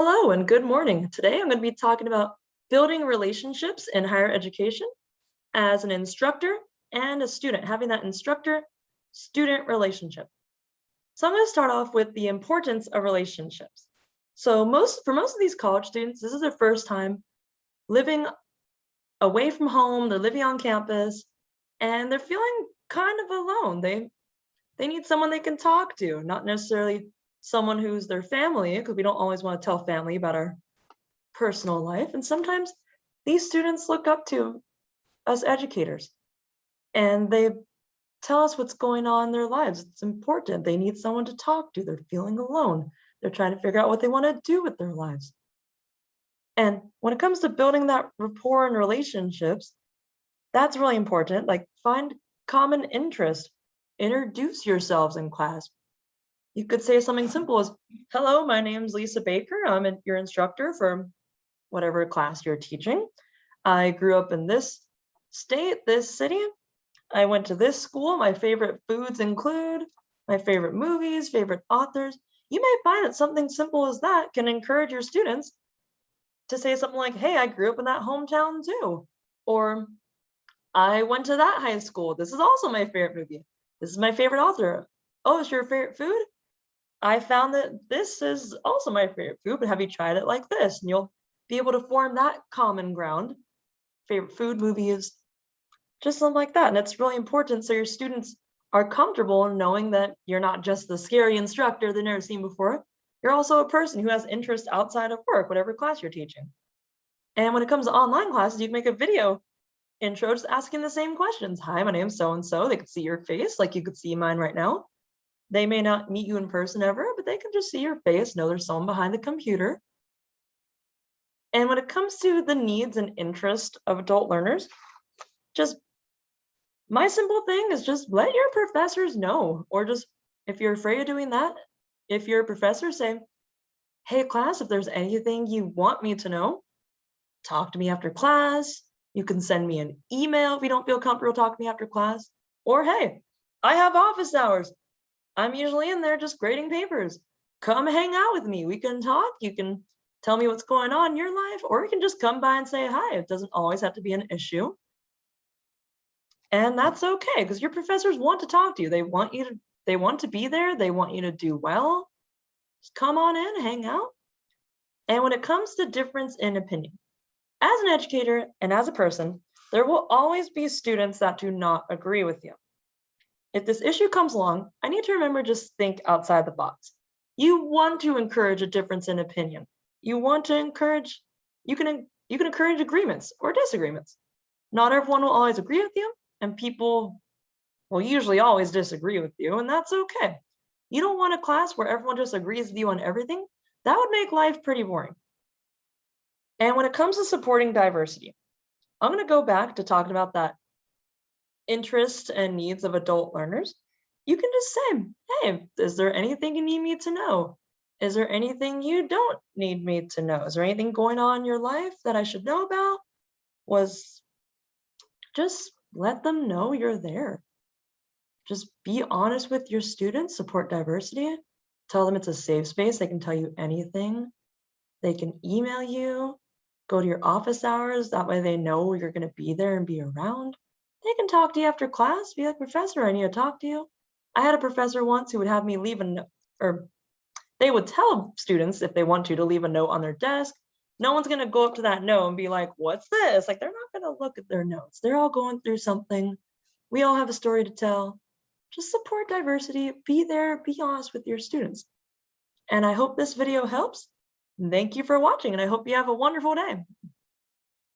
Hello and good morning. Today I'm going to be talking about building relationships in higher education as an instructor and a student, having that instructor-student relationship. So I'm going to start off with the importance of relationships. So for most of these college students, this is their first time living away from home, they're living on campus, and they're feeling kind of alone. They need someone they can talk to, not necessarily someone who's their family, because we don't always want to tell family about our personal life. And sometimes these students look up to us educators and they tell us what's going on in their lives. It's important. They need someone to talk to. They're feeling alone. They're trying to figure out what they want to do with their lives. And when it comes to building that rapport and relationships, that's really important. Like, find common interest, introduce yourselves in class. You could say something simple as, hello, my name's Lisa Baker. I'm your instructor for whatever class you're teaching. I grew up in this state, this city. I went to this school. My favorite foods include my favorite movies, favorite authors. You may find that something simple as that can encourage your students to say something like, hey, I grew up in that hometown too. Or I went to that high school. This is also my favorite movie. This is my favorite author. Oh, it's your favorite food? I found that this is also my favorite food, but have you tried it like this? And you'll be able to form that common ground. Favorite food, movies, just something like that. And it's really important so your students are comfortable in knowing that you're not just the scary instructor they've never seen before. You're also a person who has interests outside of work, whatever class you're teaching. And when it comes to online classes, you can make a video intro just asking the same questions. Hi, my name's so-and-so. They could see your face like you could see mine right now. They may not meet you in person ever, but they can just see your face, know there's someone behind the computer. And when it comes to the needs and interests of adult learners, just my simple thing is just let your professors know, or just if you're afraid of doing that, if you're a professor, say, hey class, if there's anything you want me to know, talk to me after class. You can send me an email if you don't feel comfortable talking to me after class. Or hey, I have office hours. I'm usually in there just grading papers. Come hang out with me. We can talk. You can tell me what's going on in your life, or you can just come by and say hi. It doesn't always have to be an issue. And that's okay, because your professors want to talk to you. They want to be there. They want you to do well. Just come on in, hang out. And when it comes to difference in opinion, as an educator and as a person, there will always be students that do not agree with you. If this issue comes along, I need to remember just think outside the box. You want to encourage a difference in opinion. You want to encourage, you can encourage agreements or disagreements. Not everyone will always agree with you, and people will usually always disagree with you, and that's okay. You don't want a class where everyone just agrees with you on everything. That would make life pretty boring. And when it comes to supporting diversity, I'm going to go back to talking about that interests and needs of adult learners. You can just say, hey, is there anything you need me to know? Is there anything you don't need me to know? Is there anything going on in your life that I should know about? Just let them know you're there. Just be honest with your students, support diversity, tell them it's a safe space. They can tell you anything. They can email you, go to your office hours. That way they know you're going to be there and be around. They can talk to you after class, be like, professor, I need to talk to you. I had a professor once who would have me leave a note, or they would tell students if they want to leave a note on their desk. No one's going to go up to that note and be like, what's this? Like, they're not going to look at their notes. They're all going through something. We all have a story to tell. Just support diversity, be there, be honest with your students. And I hope this video helps. Thank you for watching, and I hope you have a wonderful day.